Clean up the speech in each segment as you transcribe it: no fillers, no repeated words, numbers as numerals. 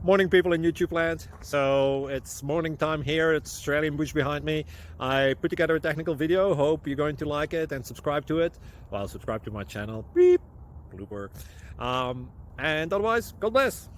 Morning, people in YouTube land. So it's morning time here. It's Australian bush behind me. I put together a technical video. Hope you're going to like it and subscribe to it. Well, subscribe to my channel. Beep. Blooper. And otherwise, God bless.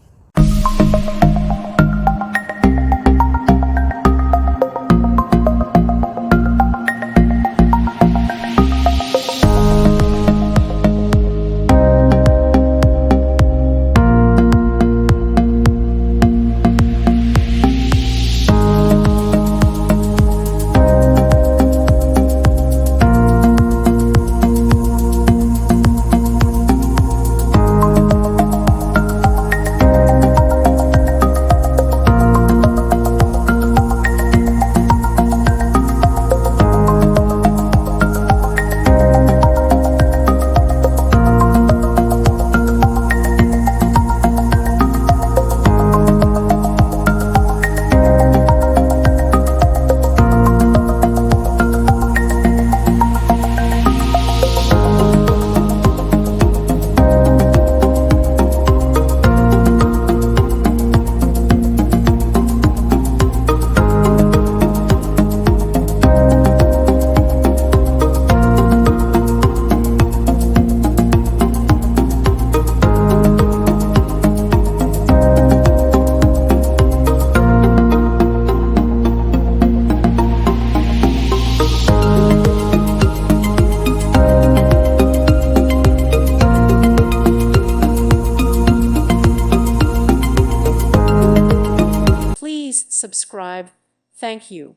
Please subscribe. Thank you.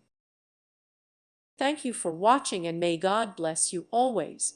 Thank you for watching, and may God bless you always.